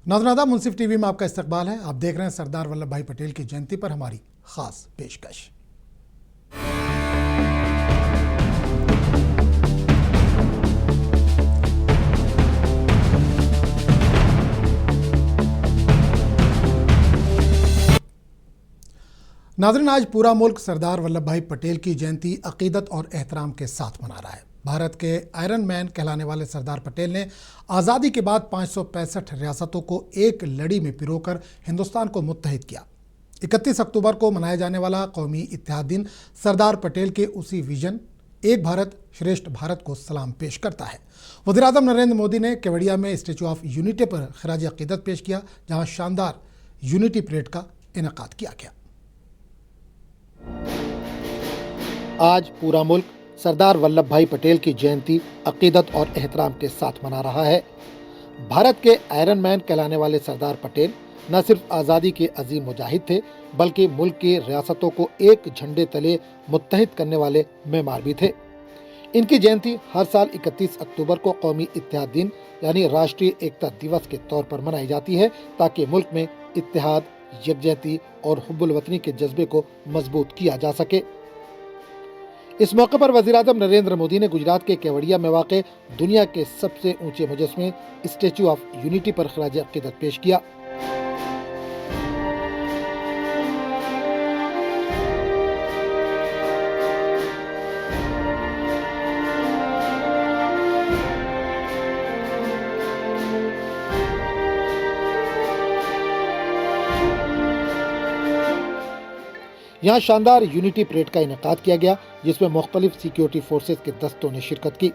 नाज़रीन, मुंसिफ टीवी में आपका इस्तकबाल है। आप देख रहे हैं सरदार वल्लभ भाई पटेल की जयंती पर हमारी खास पेशकश। नाज़रीन, आज पूरा मुल्क सरदार वल्लभ भाई पटेल की जयंती अकीदत और एहतराम के साथ मना रहा है। भारत के आयरन मैन कहलाने वाले सरदार पटेल ने आज़ादी के बाद 565 रियासतों को एक लड़ी में पिरोकर हिंदुस्तान को मुत्तहिद किया। 31 अक्टूबर को मनाया जाने वाला कौमी इत्तेहाद दिन सरदार पटेल के उसी विजन एक भारत श्रेष्ठ भारत को सलाम पेश करता है। वज़ीर-ए-आज़म नरेंद्र मोदी ने केवड़िया में स्टैच्यू ऑफ यूनिटी पर खिराज अकीदत पेश किया, जहाँ शानदार यूनिटी परेड का इनेकाद किया गया। आज पूरा मुल्क सरदार वल्लभ भाई पटेल की जयंती अकीदत और एहतराम के साथ मना रहा है। भारत के आयरन मैन कहलाने वाले सरदार पटेल न सिर्फ आज़ादी के अजीम मुजाहिद थे, बल्कि मुल्क की रियासतों को एक झंडे तले मुत्तहिद करने वाले मेमार भी थे। इनकी जयंती हर साल 31 अक्टूबर को कौमी इत्तेहाद दिन यानी राष्ट्रीय एकता दिवस के तौर पर मनाई जाती है, ताकि मुल्क में इत्तेहाद, यकजहती और हुब्बुल वतनी के जज्बे को मजबूत किया जा सके। इस मौके पर वज़ीर-ए-आज़म नरेंद्र मोदी ने गुजरात के केवड़िया में वाक़े दुनिया के सबसे ऊंचे मुजस्मे स्टैच्यू ऑफ यूनिटी पर खिराज अकीदत पेश किया। यहाँ शानदार यूनिटी परेड का इनेकाद किया गया, जिसमें मुख्तलिफ सिक्योरिटी फोर्सेस के दस्तों ने शिरकत की।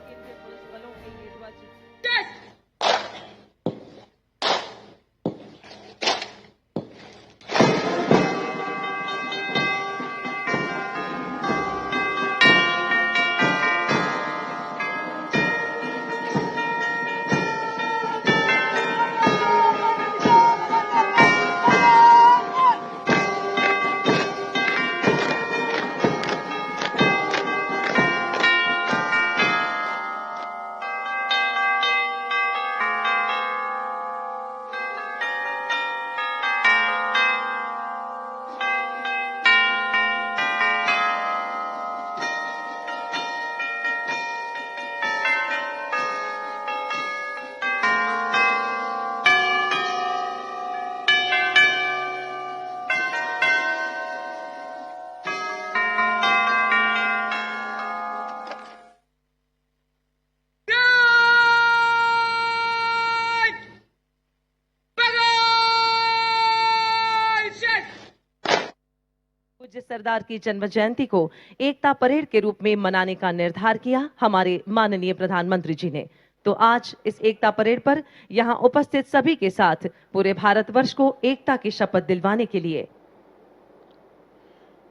पूज्य सरदार की जन्म जयंती को एकता परेड के रूप में मनाने का निर्धार किया हमारे माननीय प्रधानमंत्री जी ने। तो आज इस एकता परेड पर यहां उपस्थित सभी के साथ पूरे भारतवर्ष को एकता की शपथ दिलवाने के लिए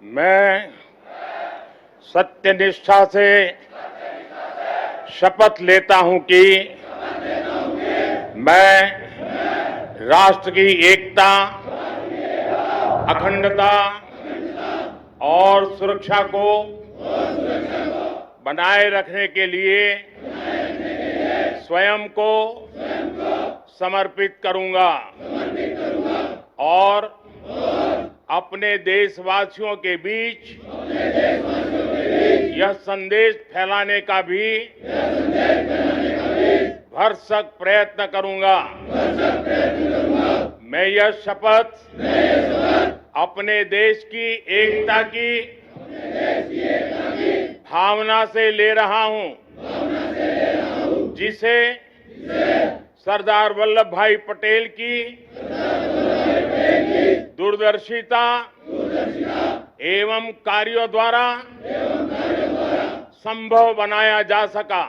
मैं सत्यनिष्ठा से शपथ लेता हूं कि मैं राष्ट्र की एकता, अखंडता और सुरक्षा को बनाए रखने के लिए स्वयं को समर्पित करूंगा और अपने देशवासियों के बीच यह संदेश फैलाने का भी भरसक प्रयत्न करूंगा। मैं यह शपथ अपने देश की एकता की भावना से ले रहा हूं, जिसे सरदार वल्लभ भाई पटेल की दूरदर्शिता एवं कार्यों द्वारा संभव बनाया जा सका।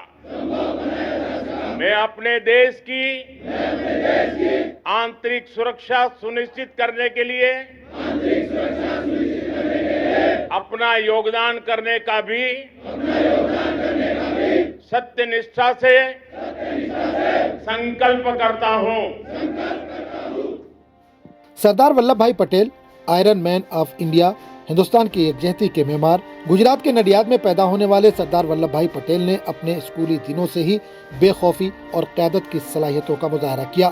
मैं अपने देश की आंतरिक सुरक्षा सुनिश्चित करने के लिए अपना योगदान करने का भी सत्यनिष्ठा से संकल्प करता हूं। सरदार वल्लभ भाई Patel iron man of India, Hindustan की एकजहती के मेमार, गुजरात के नडियाद में पैदा होने वाले सरदार वल्लभ भाई पटेल ने अपने स्कूली दिनों से ही बेखौफी और क़यादत की सलाहियतों का मुजाहरा किया।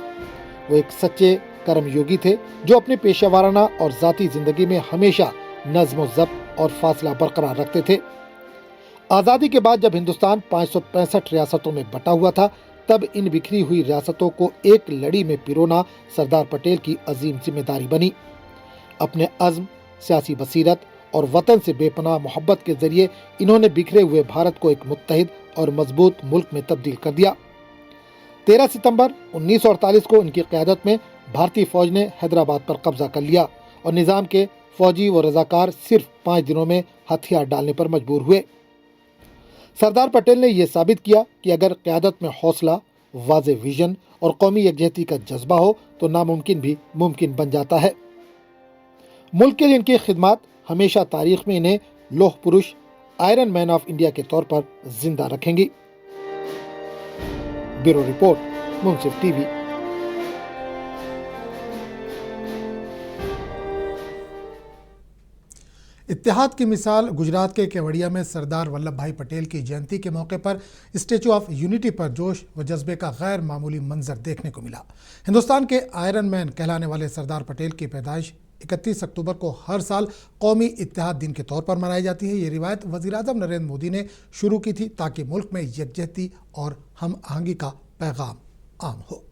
वो एक सच्चे कर्मयोगी थे जो अपनी पेशेवाराना और जाती जिंदगी में हमेशा नज्म व ज़ब्त और फासला बरकरार रखते थे। आज़ादी के बाद जब हिंदुस्तान 565 रियासतों में बटा हुआ था, तब इन बिखरी हुई रियासतों को एक लड़ी में पिरोना सरदार पटेल की अजीम जिम्मेदारी बनी। अपने अज़्म, सियासी बसीरत और वतन से बेपनाह मोहब्बत के जरिए इन्होंने बिखरे हुए भारत को एक मुत्तहिद और मजबूत मुल्क में तब्दील कर दिया। 13 सितंबर 1948 को उनकी क़यादत में भारतीय फौज ने हैदराबाद पर कब्जा कर लिया और निज़ाम के फौजी व रजाकार सिर्फ 5 दिनों में हथियार डालने पर मजबूर हुए। सरदार पटेल ने यह साबित किया कि अगर क़यादत में हौसला, वाज़े विजन और कौमी यकजहती का जज्बा हो तो नामुमकिन भी मुमकिन बन जाता है। मुल्क के लिए इनकी खिदमत हमेशा तारीख में इन्हें लौह पुरुष, आयरन मैन ऑफ इंडिया के तौर पर जिंदा रखेंगी। ब्यूरो रिपोर्ट, मुंसिफ टीवी। इत्तेहाद की मिसाल गुजरात के केवड़िया में सरदार वल्लभ भाई पटेल की जयंती के मौके पर स्टैचू ऑफ यूनिटी पर जोश व जज्बे का गैर मामूली मंजर देखने को मिला। हिंदुस्तान के आयरन मैन कहलाने वाले सरदार पटेल की पैदाइश 31 अक्टूबर को हर साल कौमी इत्तेहाद दिन के तौर पर मनाई जाती है। ये रिवायत वज़ीर-ए-आज़म नरेंद्र मोदी ने शुरू की थी ताकि मुल्क में यकजहती और हम आहंगी का पैगाम आम हो।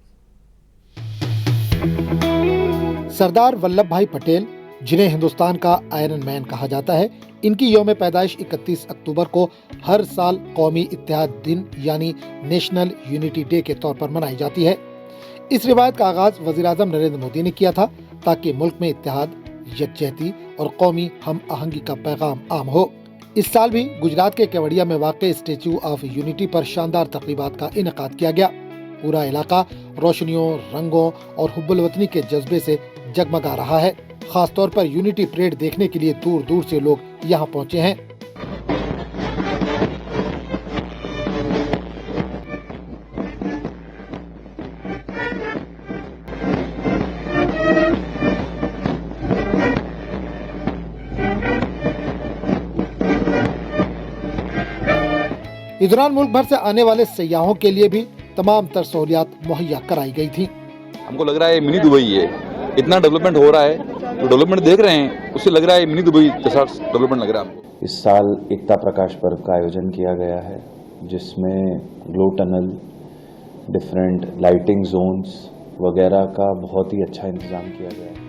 सरदार वल्लभ भाई पटेल, जिन्हें हिंदुस्तान का आयरन मैन कहा जाता है, इनकी यौम पैदाइश 31 अक्टूबर को हर साल कौमी इत्तेहाद दिन यानी नेशनल यूनिटी डे के तौर पर मनाई जाती है। इस रिवायत का आगाज वज़ीर-ए-आज़म नरेंद्र मोदी ने किया था ताकि मुल्क में इत्तेहाद, यकजहती और कौमी हम आहंगी का पैगाम आम हो। इस साल भी गुजरात के केवड़िया में वाक़ स्टैचू ऑफ यूनिटी पर शानदार तक़रीबात का इनेकाद किया गया। पूरा इलाका रोशनियों, रंगों और हुब्बुल वतनी के जज्बे से जगमगा रहा है। खास तौर पर यूनिटी परेड देखने के लिए दूर दूर से लोग यहाँ पहुँचे हैं। इस दौरान मुल्क भर से आने वाले सयाहों के लिए भी तमाम तर सहूलियात मुहैया कराई गई थी। हमको लग रहा है मिनी दुबई है, इतना डेवलपमेंट हो रहा है, तो डेवलपमेंट देख रहे हैं उससे लग रहा है मिनी दुबई जैसा डेवलपमेंट लग रहा है हमको। इस साल एकता प्रकाश पर्व का आयोजन किया गया है जिसमें glow tunnel, different lighting zones वगैरह का बहुत ही अच्छा इंतजाम किया गया है।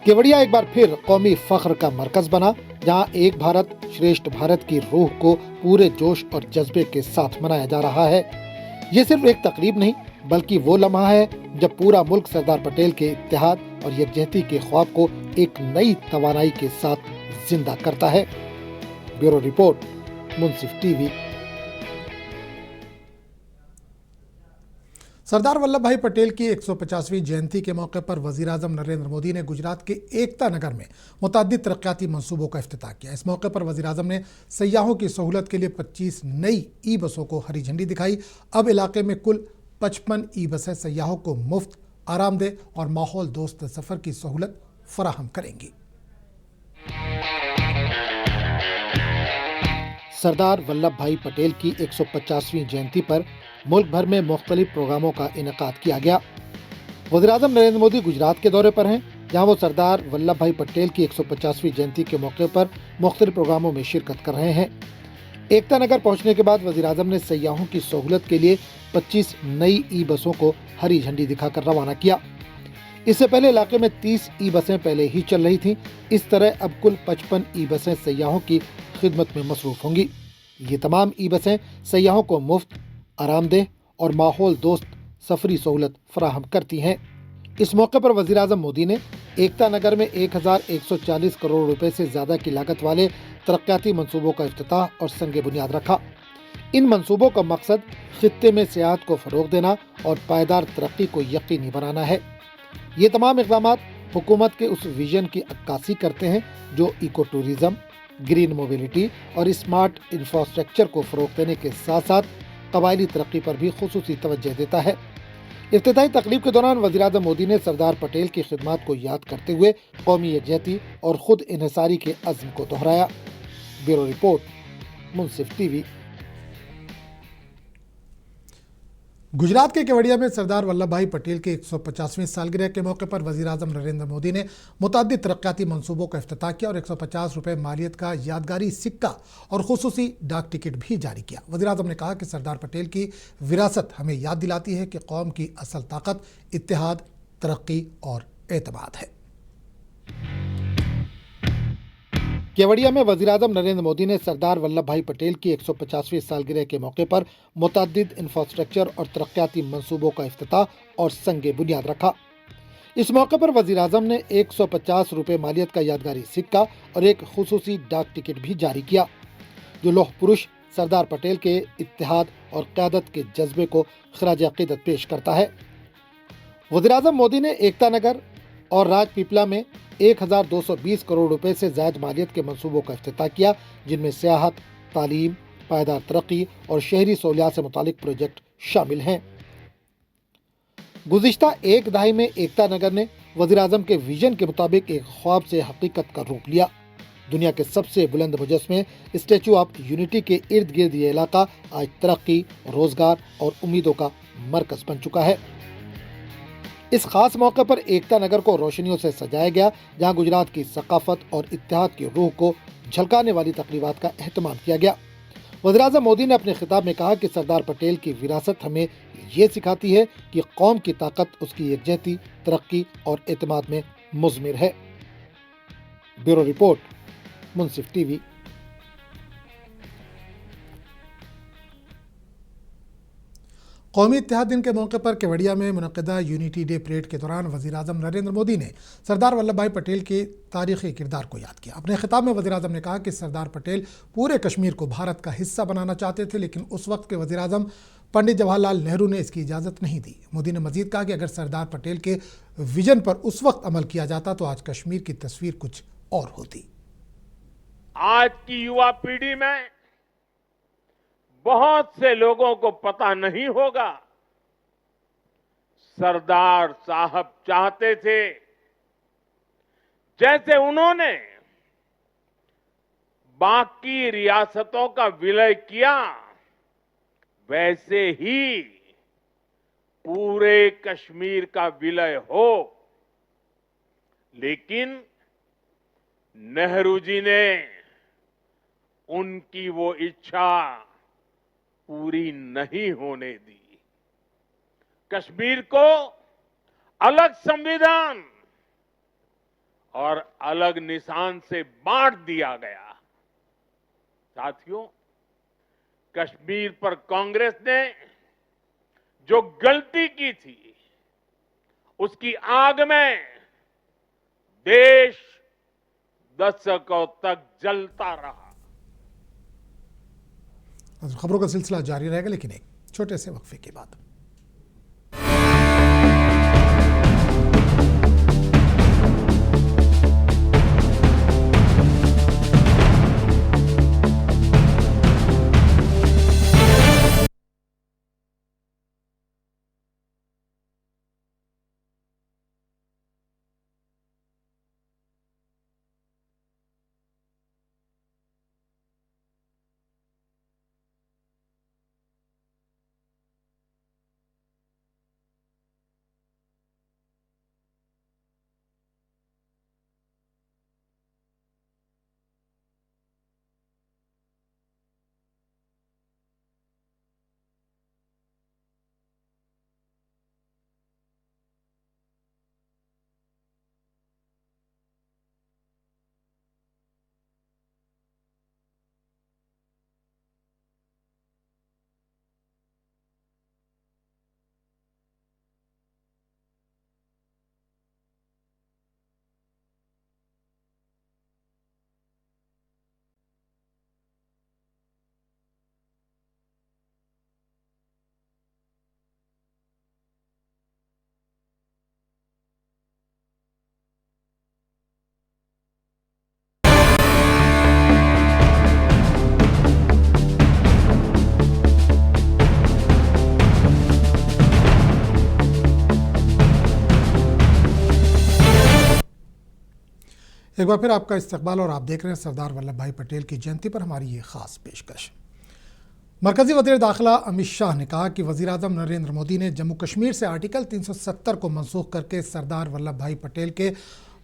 केवड़िया एक बार फिर कौमी फख्र का मरकज बना, जहां एक भारत श्रेष्ठ भारत की रूह को पूरे जोश और जज्बे के साथ मनाया जा रहा है। ये सिर्फ एक तकरीब नहीं बल्कि वो लम्हा है जब पूरा मुल्क सरदार पटेल के इत्तेहाद और यकजहती के ख्वाब को एक नई तवानाई के साथ जिंदा करता है। ब्यूरो रिपोर्ट, मुंसिफ टीवी। सरदार वल्लभ भाई पटेल की 150वीं जयंती के मौके पर वज़ीर-ए-आज़म नरेंद्र मोदी ने गुजरात के एकता नगर में मुतअद्दिद तरक्याती मंसूबों का इफ्तिताह किया। इस मौके पर वज़ीर-ए-आज़म ने सयाहों की सहूलत के लिए 25 नई ई बसों को हरी झंडी दिखाई। अब इलाके में कुल 55 ई बसें सयाहों को मुफ्त, आरामदेह और माहौल दोस्त सफ़र की सहूलत फराहम करेंगी। सरदार वल्लभ भाई पटेल की 150वीं जयंती पर मुल्क भर में मुख्तलिफ प्रोग्रामों का इनेकाद किया गया। वज़ीर-ए-आज़म नरेंद्र मोदी गुजरात के दौरे पर हैं, जहां वो सरदार वल्लभ भाई पटेल की 150वीं जयंती के मौके पर मुख्तलिफ प्रोग्रामों में शिरकत कर रहे हैं। एकता नगर पहुंचने के बाद वज़ीर-ए-आज़म ने सयाहों की सहूलत के लिए 25 नई ई बसों को हरी झंडी दिखाकर रवाना किया। इससे पहले इलाके में 30 ई बसें पहले ही चल रही थीं। इस तरह अब कुल 55 ई बसें सयाहों की खिदमत में मसरूफ़ होंगी। ये तमाम ई बसें सयाहों को मुफ्त, आरामदेह और माहौल दोस्त सफरी सहूलत फराहम करती हैं। इस मौके पर वज़ीर-ए-आज़म मोदी ने एकता नगर में 1140 करोड़ रुपए से ज़्यादा की लागत वाले तरक्याती मंसूबों का इफ्तिताह और संग बुनियाद रखा। इन मंसूबों का मकसद खित्ते में सियाहत को फ़रोग देना और पायदार तरक्की को यकीनी बनाना है। ये तमाम इक़दाम हुकूमत के उस विजन की अक्कासी करते हैं जो इको टूरिज़म, ग्रीन मोबिलिटी और स्मार्ट इंफ्रास्ट्रक्चर को फ़रोग देने के साथ साथ कबायली तरक्की पर भी खुसूसी तवज्जो देता है। इफ्तिताही तकरीब के दौरान वज़ीर-ए-आज़म मोदी ने सरदार पटेल की खिदमत को याद करते हुए कौमी यकजहती और खुद इन्हिसारी के अज़्म को दोहराया। ब्यूरो रिपोर्ट, मुंसिफ टीवी। गुजरात के केवड़िया में सरदार वल्लभ भाई पटेल की 150वीं सालगिरह के मौके पर वज़ीर-ए-आज़म नरेंद्र मोदी ने मुतअद्दिद तरक्याती मंसूबों का इफ्तिताह किया और 150 रुपये मालियत का यादगारी सिक्का और खुसूसी डाक टिकट भी जारी किया। वज़ीर-ए-आज़म ने कहा कि सरदार पटेल की विरासत हमें याद दिलाती है कि कौम की असल ताकत इत्तेहाद, तरक्की और एतमाद है। केवड़िया में वज़ीर-ए-आज़म नरेंद्र मोदी ने सरदार वल्लभ भाई पटेल की 150वीं सालगिरह के मौके पर मुतअद्दिद इंफ्रास्ट्रक्चर और तरक्याती मंसूबों का इफ्तिताह और संगे बुनियाद रखा। इस मौके पर वज़ीर-ए-आज़म ने 150 रुपये मालियत का यादगारी सिक्का और एक खुसूसी डाक टिकट भी जारी किया, जो लौह पुरुष सरदार पटेल के इत्तेहाद और क़यादत के जज्बे को खराज अक़ीदत पेश करता है। वज़ीर-ए-आज़म मोदी ने एकता नगर और राजपीपला में 1220 करोड़ रुपए से ज़ायद मालियत के मंसूबों का इफ्तिताह किया, जिनमें सियाहत, तालीम, पायदार तरक्की और शहरी सहूलियात से मुतालिक प्रोजेक्ट शामिल हैं। गुज़िश्ता एक दहाई में एकता नगर ने वज़ीर-ए-आज़म के विजन के मुताबिक एक ख्वाब से हकीकत का रूप लिया। दुनिया के सबसे बुलंद मुजस्समे स्टैचू ऑफ यूनिटी के इर्द गिर्द ये इलाका आज तरक्की, रोजगार और उम्मीदों का मरकज बन चुका है। इस खास मौके पर एकता नगर को रोशनियों से सजाया गया, जहां गुजरात की सकाफत और इत्तेहाद की रूह को झलकाने वाली तकरीबात का एहतमाम किया गया। वज़ीर-ए-आज़म मोदी ने अपने खिताब में कहा कि सरदार पटेल की विरासत हमें ये सिखाती है कि कौम की ताकत उसकी यकजहती, तरक्की और एतमाद में मुज़मिर है। ब्यूरो रिपोर्ट, मुंसिफ टीवी। कौमी इत्तेहाद दिन के मौके पर केवड़िया में मुनक़िदा यूनिटी डे परेड के दौरान वज़ीर-ए-आज़म नरेंद्र मोदी ने सरदार वल्लभ भाई पटेल के तारीख़ी किरदार को याद किया। अपने खिताब में वज़ीर-ए-आज़म ने कहा कि सरदार पटेल पूरे कश्मीर को भारत का हिस्सा बनाना चाहते थे, लेकिन उस वक्त के वज़ीर-ए-आज़म पंडित जवाहरलाल नेहरू ने इसकी इजाज़त नहीं दी। मोदी ने मज़ीद कहा कि अगर सरदार पटेल के विजन पर उस वक्त अमल किया जाता तो आज कश्मीर की तस्वीर कुछ और होती। आज की युवा पीढ़ी में बहुत से लोगों को पता नहीं होगा, सरदार साहब चाहते थे जैसे उन्होंने बाकी रियासतों का विलय किया, वैसे ही पूरे कश्मीर का विलय हो। लेकिन नेहरू जी ने उनकी वो इच्छा पूरी नहीं होने दी। कश्मीर को अलग संविधान और अलग निशान से बांट दिया गया। साथियों, कश्मीर पर कांग्रेस ने जो गलती की थी, उसकी आग में देश दशकों तक जलता रहा। खबरों का सिलसिला जारी रहेगा, लेकिन एक छोटे से वक्फे के बाद। एक बार फिर आपका इस्तकबाल और आप देख रहे हैं सरदार वल्लभ भाई पटेल की जयंती पर हमारी ये खास पेशकश। मरकजी वज़ीर दाखिला अमित शाह ने कहा कि वज़ीर आज़म नरेंद्र मोदी ने जम्मू कश्मीर से आर्टिकल 370 को मनसूख करके सरदार वल्लभ भाई पटेल के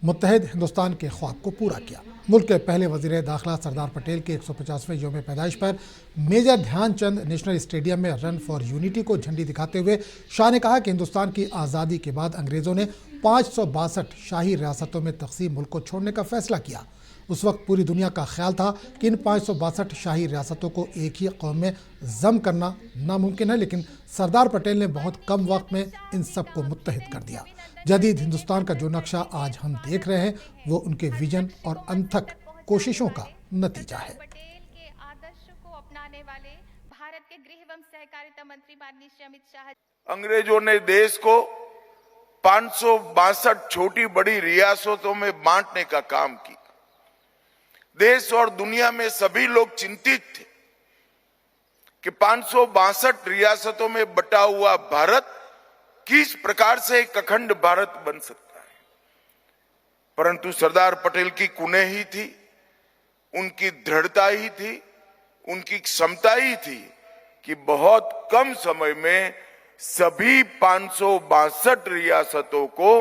मुत्तहिद हिंदुस्तान के ख्वाब को पूरा किया। मुल्क के पहले वज़ीर दाखिला सरदार पटेल के 150वें योम पैदाइश पर मेजर ध्यानचंद नेशनल स्टेडियम में रन फॉर यूनिटी को झंडी दिखाते हुए शाह ने कहा कि हिंदुस्तान की आज़ादी के बाद अंग्रेज़ों ने 562 शाही रियासतों में तकसीम मुल्क को छोड़ने का फैसला किया। उस वक्त पूरी दुनिया का ख्याल था कि इन 562 शाही रियासतों को एक ही कौम में जम करना नामुमकिन है, लेकिन सरदार पटेल ने बहुत कम वक्त में इन सब को मुत्तहिद कर दिया। जदीद हिंदुस्तान का जो नक्शा आज हम देख रहे हैं वो उनके विजन और अनथक कोशिशों का नतीजा है। पटेल के आदर्श को अपनाने वाले भारत के गृह एवं सहकारिता मंत्री माननीय श्री अमित शाह। अंग्रेजों ने देश को 562 छोटी बड़ी रियासतों में बांटने का काम किया। देश और दुनिया में सभी लोग चिंतित थे कि 562 रियासतों में बटा हुआ भारत किस प्रकार से एक अखंड भारत बन सकता है। परंतु सरदार पटेल की कुनेही थी, उनकी दृढ़ता ही थी, उनकी क्षमता ही थी कि बहुत कम समय में सभी 562 रियासतों को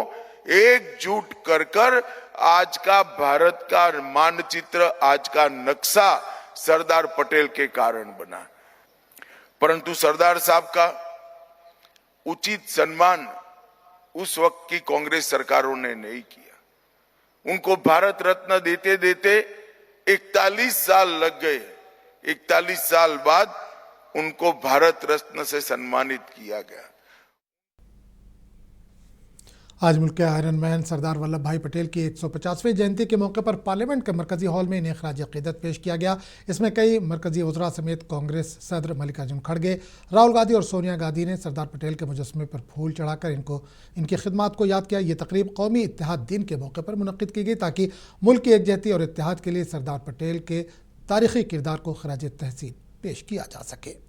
एकजुट कर आज का भारत का मानचित्र, आज का नक्शा सरदार पटेल के कारण बना। परंतु सरदार साहब का उचित सम्मान उस वक्त की कांग्रेस सरकारों ने नहीं किया। उनको भारत रत्न देते देते 41 साल लग गए। 41 साल बाद उनको भारत रत्न से सम्मानित किया गया। आज मुल्क के आयरन मैन सरदार वल्लभ भाई पटेल की 150वीं जयंती के मौके पर पार्लियामेंट के मरकजी हॉल में इन्हें खराज अकीदत पेश किया गया। इसमें कई मरकजी वज़रा समेत कांग्रेस सदर मल्लिकार्जुन खड़गे, राहुल गांधी और सोनिया गांधी ने सरदार पटेल के मुजस्समे पर फूल चढ़ाकर इनकी खिदमत को याद किया। ये तकरीब कौमी इत्तेहाद दिन के मौके पर मुनक्किद की गई ताकि मुल्क की एकजहती और इत्तेहाद के लिए सरदार पटेल के तारीखी किरदार को खराज तहसीन पेश किया जा सके।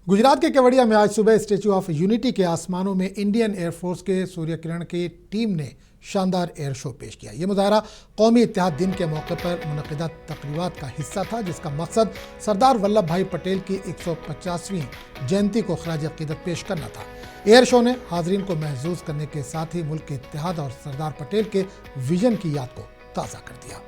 गुजरात के केवड़िया में आज सुबह स्टैच्यू ऑफ यूनिटी के आसमानों में इंडियन एयरफोर्स के सूर्य किरण की टीम ने शानदार एयर शो पेश किया। ये मुजाहरा कौमी इत्तेहाद दिन के मौके पर मुनक़िदा तक़रीबात का हिस्सा था, जिसका मकसद सरदार वल्लभ भाई पटेल की 150वीं जयंती को खराज अकीदत पेश करना था। एयर शो ने हाजरीन को महसूस करने के साथ ही मुल्क के इत्तेहाद और सरदार पटेल के विजन की याद को ताज़ा कर दिया।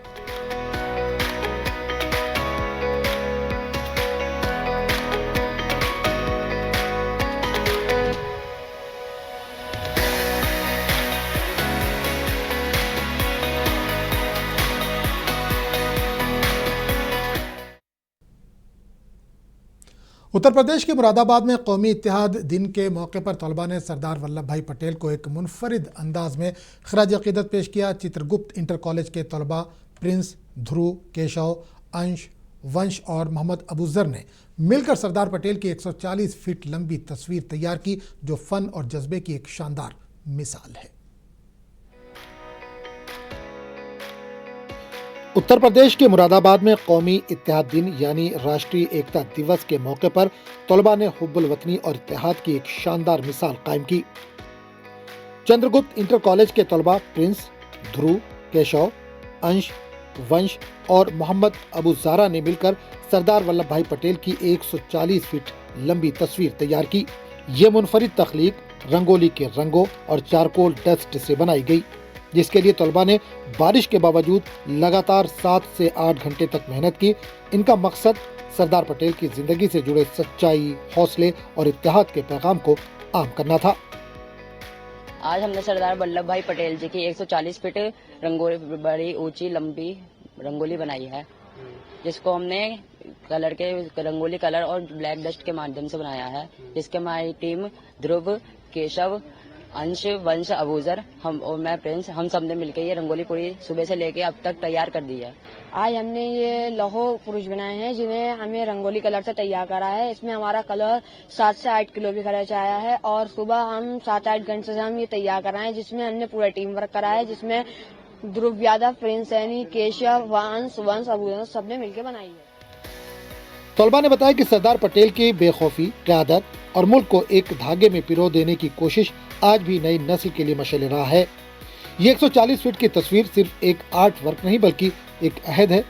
उत्तर प्रदेश के मुरादाबाद में कौमी इत्तेहाद दिन के मौके पर तलबा ने सरदार वल्लभ भाई पटेल को एक मुनफरिद अंदाज में खराज अकीदत पेश किया। चित्रगुप्त इंटर कॉलेज के तलबा प्रिंस, ध्रुव, केशव, अंश, वंश और मोहम्मद अबूजर ने मिलकर सरदार पटेल की 140 फीट लंबी तस्वीर तैयार की, जो फन और जज्बे की एक शानदार मिसाल है। उत्तर प्रदेश के मुरादाबाद में कौमी इत्तेहाद दिन यानी राष्ट्रीय एकता दिवस के मौके पर तलबा ने हुब्बुल वतनी और इत्तेहाद की एक शानदार मिसाल कायम की। चंद्रगुप्त इंटर कॉलेज के तलबा प्रिंस, ध्रुव, केशव, अंश, वंश और मोहम्मद अबू ज़ारा ने मिलकर सरदार वल्लभ भाई पटेल की 140 फीट लंबी तस्वीर तैयार की। ये मुनफरिद तख्लीक रंगोली के रंगों और चारकोल डस्ट से बनाई गई, जिसके लिए तलबा ने बारिश के बावजूद लगातार 7 से 8 घंटे तक मेहनत की। इनका मकसद सरदार पटेल की जिंदगी से जुड़े सच्चाई, हौसले और इत्तेहाद के पैगाम को आम करना था। आज हमने सरदार वल्लभ भाई पटेल जी की 140 फीट रंगोली, बड़ी ऊंची लंबी रंगोली बनाई है, जिसको हमने रंगोली कलर और ब्लैक डस्ट के माध्यम से बनाया है। जिसके हमारी टीम ध्रुव, केशव, अंश, वंश, अबूजर, हम और मैं प्रिंस, हम सब ने मिलकर ये रंगोली पूरी सुबह से लेके अब तक तैयार कर दी है। आज हमने ये लौह पुरुष बनाए हैं, जिन्हें हमें रंगोली कलर से तैयार करा है। इसमें हमारा कलर 7 से 8 किलो भी खर्च आया है और सुबह हम 7-8 घंटे से हम ये तैयार कराए हैं, जिसमें हमने पूरा टीम वर्क करा है, जिसमें ध्रुव यादव, प्रिंस सैनी, केशव, वंश, अबूजर सबने मिलकर बनाई है। तलबा ने बताया कि सरदार पटेल की बेखौफी, क़यादत और मुल्क को एक धागे में पिरो देने की कोशिश आज भी नई नस्ल के लिए मशाल राह है। ये 140 फीट की तस्वीर सिर्फ एक आर्ट वर्क नहीं बल्कि एक अहद है,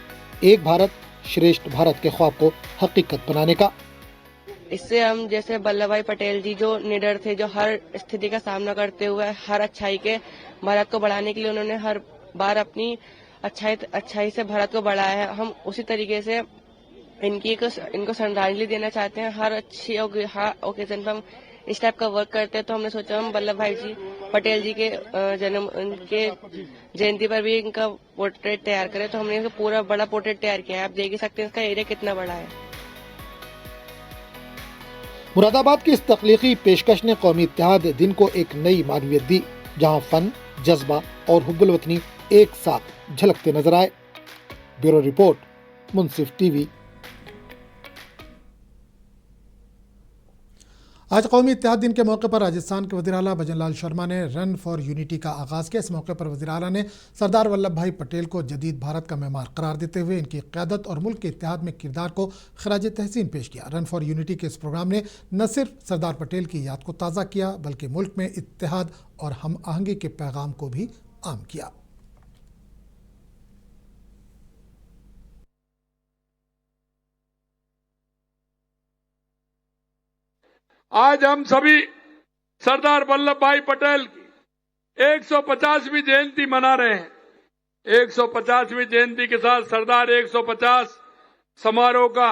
एक भारत श्रेष्ठ भारत के ख्वाब को हकीकत बनाने का। इससे हम जैसे वल्लभ भाई पटेल जी जो निडर थे, जो हर स्थिति का सामना करते हुए हर अच्छाई के भारत को बढ़ाने के लिए उन्होंने हर बार अपनी अच्छाई से भारत को बढ़ाया है। हम उसी तरीके से इनको श्रद्धांजलि देना चाहते हैं। हर अच्छी ओकेजन पर हम इस टाइप का वर्क करते हैं, तो हमने सोचा हम वल्लभ भाई जी पटेल जी के उनके जयंती पर भी इनका पोर्ट्रेट तैयार करें। तो हमने पूरा बड़ा पोर्ट्रेट तैयार किया है। आप देख ही सकते हैं इसका एरिया कितना बड़ा है। मुरादाबाद की इस तख्लीकी पेशकश ने कौमी इत्तेहाद दिन को एक नई मानवियत दी, जहां फन, जज्बा और हुब्बुल वतनी एक साथ झलकते नजर आए। ब्यूरो रिपोर्ट, मुंसिफ टीवी। आज कौमी इत्तेहाद दिन के मौके पर राजस्थान के वज़ीर आला भजन लाल शर्मा ने रन फॉर यूनिटी का आगाज़ किया। इस मौके पर वज़ीर आला ने सरदार वल्लभ भाई पटेल को जदीद भारत का मेहमान करार देते हुए इनकी क़यादत और मुल्क के इत्तेहाद में किरदार को खराज तहसीन पेश किया। रन फॉर यूनिटी के इस प्रोग्राम ने न सिर्फ सरदार पटेल की याद को ताज़ा किया बल्कि मुल्क में इत्तेहाद और हम आहंगी के पैगाम को भी आम किया। आज हम सभी सरदार वल्लभ भाई पटेल की 150वीं जयंती मना रहे हैं। 150वीं जयंती के साथ सरदार 150 समारोह का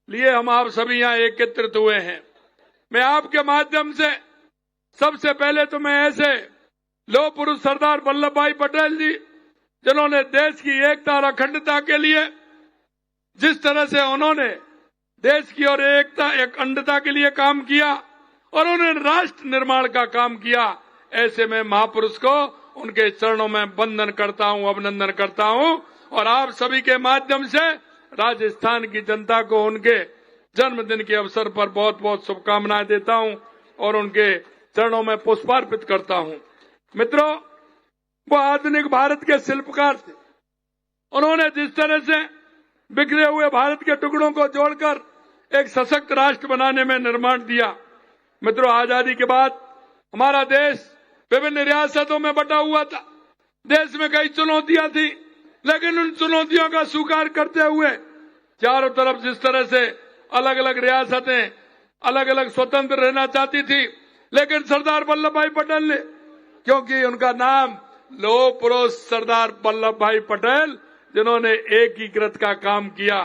लिए हम आप सभी यहाँ एकत्रित हुए हैं। मैं आपके माध्यम से सबसे पहले तो मैं ऐसे लौह पुरुष सरदार वल्लभ भाई पटेल जी, जिन्होंने देश की एकता और अखंडता के लिए जिस तरह से उन्होंने देश की और एकता अखंडता के लिए काम किया और उन्होंने राष्ट्र निर्माण का काम किया, ऐसे में महापुरुष को उनके चरणों में वंदन करता हूं, अभिनंदन करता हूं और आप सभी के माध्यम से राजस्थान की जनता को उनके जन्मदिन के अवसर पर बहुत बहुत शुभकामनाएं देता हूं और उनके चरणों में पुष्पार्पित करता हूं। मित्रों, वो आधुनिक भारत के शिल्पकार थे। उन्होंने जिस तरह से बिखरे हुए भारत के टुकड़ों को जोड़कर एक सशक्त राष्ट्र बनाने में निर्माण दिया। मित्रों, आजादी के बाद हमारा देश विभिन्न रियासतों में बटा हुआ था। देश में कई चुनौतियां थी, लेकिन उन चुनौतियों का स्वीकार करते हुए चारों तरफ जिस तरह से अलग अलग रियासतें अलग अलग स्वतंत्र रहना चाहती थी, लेकिन सरदार वल्लभ भाई पटेल ने, क्योंकि उनका नाम लौह पुरुष सरदार वल्लभ भाई पटेल, जिन्होंने एकीकृत का काम किया।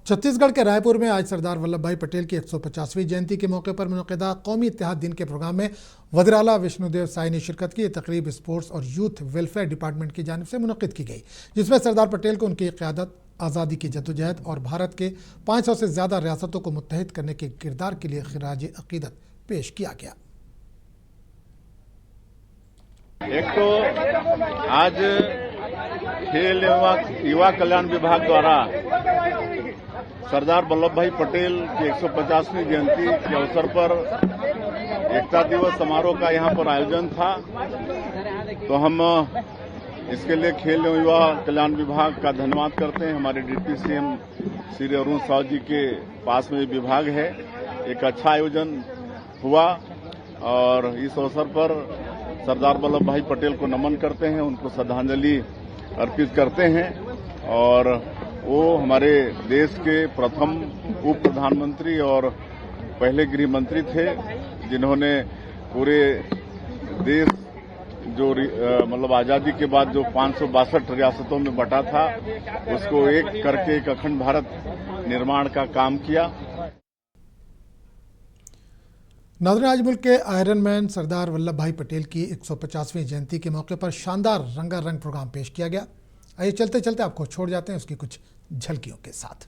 छत्तीसगढ़ के रायपुर में आज सरदार वल्लभ भाई पटेल की 150वीं जयंती के मौके पर मुनक़िदा कौमी इत्तेहाद दिन के प्रोग्राम में वज़ीर आला विष्णुदेव साय ने शिरकत की। तकरीब स्पोर्ट्स और यूथ वेलफेयर डिपार्टमेंट की जानिब से मुनक़िद की गई, जिसमें सरदार पटेल को उनकी क़यादत, आज़ादी की जद्दोजहद और भारत के 500 से ज़्यादा रियासतों को मुत्तहिद करने के किरदार के लिए खिराज अक़ीदत पेश किया गया। एक तो आज खेल एवं युवा कल्याण विभाग द्वारा सरदार वल्लभ भाई पटेल की 150वीं जयंती के अवसर पर एकता दिवस समारोह का यहाँ पर आयोजन था। तो हम इसके लिए खेल एवं युवा कल्याण विभाग का धन्यवाद करते हैं। हमारे डिप्टी सीएम श्री अरुण साव जी के पास में विभाग है। एक अच्छा आयोजन हुआ और इस अवसर पर सरदार वल्लभ भाई पटेल को नमन करते हैं, उनको श्रद्धांजलि अर्पित करते हैं। और वो हमारे देश के प्रथम उप प्रधानमंत्री और पहले गृह मंत्री थे, जिन्होंने पूरे देश जो मतलब आजादी के बाद जो 562 रियासतों में बटा था, उसको एक करके एक अखंड भारत निर्माण का काम किया। नाज़रीन, आज मुल्क के आयरन मैन सरदार वल्लभ भाई पटेल की 150वीं जयंती के मौके पर शानदार रंगारंग प्रोग्राम पेश किया गया। आइए चलते चलते आपको छोड़ जाते हैं उसकी कुछ झलकियों के साथ।